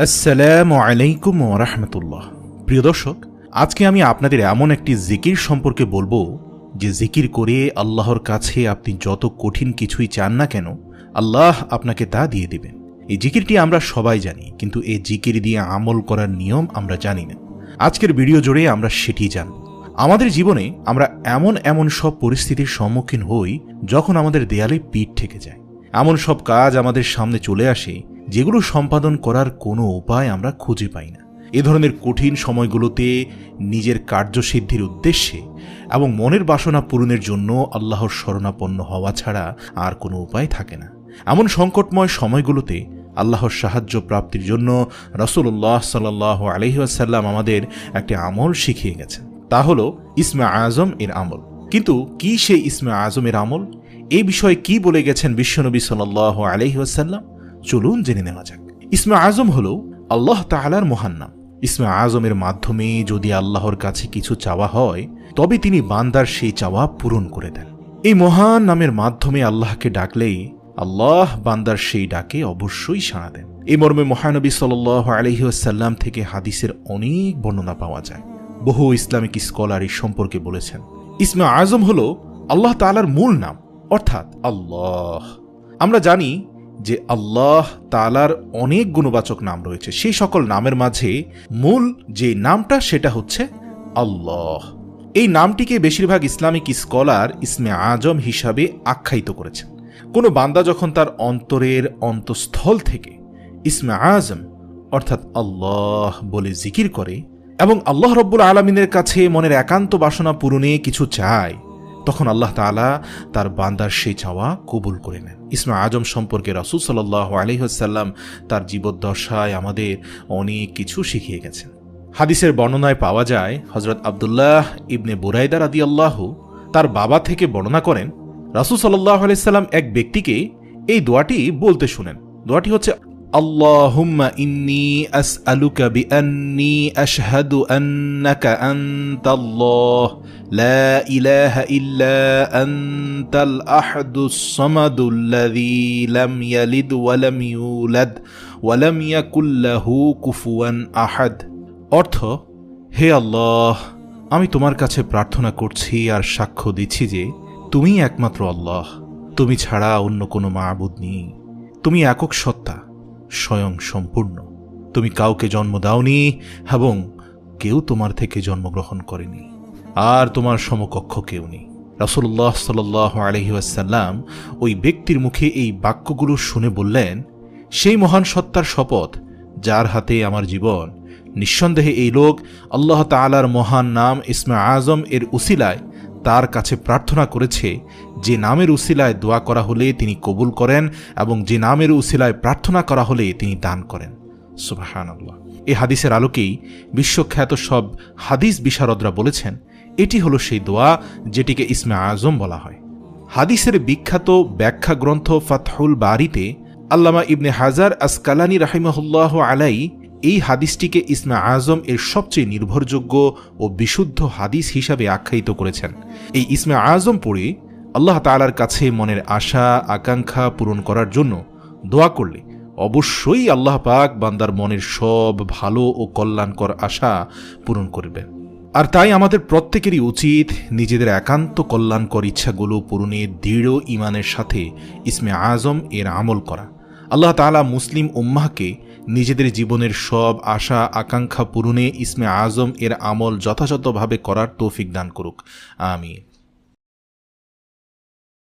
আসসালামু আলাইকুম ওয়া রাহমাতুল্লাহ। প্রিয় দর্শক, আজকে আমি আপনাদের এমন একটি জিকির সম্পর্কে বলবো যে জিকির করে আল্লাহর কাছে আপনি যত কঠিন কিছুই চান না কেন, আল্লাহ আপনাকে তা দিয়ে দিবেন। এই জিকিরটি আমরা সবাই জানি, কিন্তু এই জিকির দিয়ে আমল করার নিয়ম আমরা জানি না। আজকের ভিডিও জুড়ে আমরা সেটি জানব। আমাদের জীবনে আমরা এমন সব পরিস্থিতির সম্মুখীন হই যখন আমাদের দেয়ালে পিঠ ঠেকে যায়। এমন সব কাজ আমাদের সামনে চলে আসে যেগুলো সম্পাদন করার কোনো উপায় আমরা খুঁজে পাই না। এ ধরনের কঠিন সময়গুলোতে নিজের কার্যসিদ্ধির উদ্দেশ্যে এবং মনের বাসনা পূরণের জন্য আল্লাহর শরণাপন্ন হওয়া ছাড়া আর কোনো উপায় থাকে না। এমন সংকটময় সময়গুলোতে আল্লাহর সাহায্য প্রাপ্তির জন্য রাসূলুল্লাহ সাল্লাল্লাহু আলাইহি ওয়াসাল্লাম আমাদের একটি আমল শিখিয়ে গেছেন। তা হলো ইসমে আজম এর আমল। কিন্তু কি সেই ইসমে আজমের আমল? এই বিষয়ে কি বলে গেছেন বিশ্বনবী সাল্লাল্লাহু আলাইহি ওয়াসাল্লাম? চলুন জেনে নেওয়া যাক। ইসমে আজম হলো আল্লাহ তাআলার মহান নাম। ইসমে আজমের মাধ্যমে যদি আল্লাহর কাছে কিছু চাওয়া হয়, তবে তিনি বান্দার সেই চাওয়া পূরণ করে দেন। এই মহান নামের মাধ্যমে আল্লাহকে ডাকলেই আল্লাহ বান্দার সেই ডাকে অবশ্যই সাড়া দেন। এই মর্মে মহানবী সাল্লাল্লাহু আলাইহি ওয়াসাল্লাম থেকে হাদিসের অনেক বর্ণনা পাওয়া যায়। বহু ইসলামিক স্কলার এই সম্পর্কে বলেছেন, ইসমে আজম হলো আল্লাহ তাআলার মূল নাম, অর্থাৎ আল্লাহ। আমরা জানি যে আল্লাহ তাআলার অনেক গুণবাচক নাম রয়েছে। সেই সকল নামের মাঝে মূল যে নামটা সেটা হচ্ছে আল্লাহ। এই নামটিকে বেশিরভাগ ইসলামিক স্কলার ইসমে আজম হিসাবে আখ্যায়িত করেছেন। কোনো বান্দা যখন তার অন্তরের অন্তঃস্থল থেকে ইসমে আজম অর্থাৎ আল্লাহ বলে জিকির করে এবং আল্লাহ রব্বুল আলামিনের কাছে মনের একান্ত বাসনা পূরণে কিছু চায়, তখন আল্লাহ তাআলা তার বান্দার সেই চাওয়া কবুল করে নেন। ইসমে আজম সম্পর্কে রাসূল সাল্লাল্লাহু আলাইহি ওয়াসাল্লাম তার জীবদ্দশায় আমাদের অনেক কিছু শিখিয়ে গেছেন। হাদিসের বর্ণনায় পাওয়া যায়, হযরত আব্দুল্লাহ ইবনে বুরাইদা রাদিয়াল্লাহু তার বাবা থেকে বর্ণনা করেন, রাসূল সাল্লাল্লাহু আলাইহি ওয়াসাল্লাম এক ব্যক্তিকে এই দোয়াটি বলতে শুনেন। দোয়াটি হচ্ছে, আল্লাহুম্মা ইন্নী আসআলুকা বিআন্নী আশহাদু আন্নাকা আনতাল্লাহ লা ইলাহা ইল্লা আনতাল আহাদুস সামাদুল্লাযী লাম ইয়ালিদ ওয়া লাম ইউলাদ ওয়া লাম ইয়াকুল লাহু কুফুয়ান আহাদ। অর্থ, হে আল্লাহ, আমি তোমার কাছে প্রার্থনা করছি আর সাক্ষ্য দিচ্ছি যে তুমি একমাত্র আল্লাহ, তুমি ছাড়া অন্য কোনো মাবুদ নেই। তুমি একক সত্তা, স্বয়ং সম্পূর্ণ। তুমি কাউকে জন্ম দাওনি এবং কেউ তোমার থেকে জন্মগ্রহণ করেনি, আর তোমার সমকক্ষ কেউ নেই। রাসূলুল্লাহ সাল্লাল্লাহু আলাইহি ওয়াসাল্লাম ওই ব্যক্তির মুখে এই বাক্যগুলো শুনে বললেন, সেই মহান সত্তার শপথ যার হাতে আমার জীবন, নিঃসন্দেহে এই লোক আল্লাহ তাআলার মহান নাম ইসমে আজম এর উসিলায় তার কাছে প্রার্থনা করেছে, যে নামের উসিলায় দোয়া করা হলে তিনি কবুল করেন এবং যে নামের উসিলায় প্রার্থনা করা হলে তিনি দান করেন। সুবহানাল্লাহ। এই হাদিসের আলোকেই বিশ্বখ্যাত সব হাদিস বিশারদরা বলেছেন, এটি হলো সেই দোয়া যেটিকে ইসমে আজম বলা হয়। হাদিসের বিখ্যাত ব্যাখ্যা গ্রন্থ ফাতহুল বারিতে আল্লামা ইবনে হাজার আসকালানি রাহিমাহুল্লাহ আলাইহি এই হাদিসটিকে ইসমে আজম এর সবচেয়ে নির্ভরযোগ্য ও বিশুদ্ধ হাদিস হিসাবে আখ্যায়িত করেছেন। এই ইসমে আজম পড়ে আল্লাহ তাআলার কাছে মনের আশা আকাঙ্ক্ষা পূরণ করার জন্য দোয়া করলে অবশ্যই আল্লাহ পাক বান্দার মনের সব ভালো ও কল্যাণকর আশা পূরণ করবেন। আর তাই আমাদের প্রত্যেকেরই উচিত নিজেদের একান্ত কল্যাণকর ইচ্ছাগুলো পূরণে দৃঢ় ঈমানের সাথে ইসমে আজম এর আমল করা। আল্লাহ তাআলা মুসলিম উম্মাহকে নিজেদের জীবনের সব আশা আকাঙ্ক্ষা পূরণে ইসমে আজম এর আমল যথাযথভাবে করার তৌফিক দান করুক। আমিন।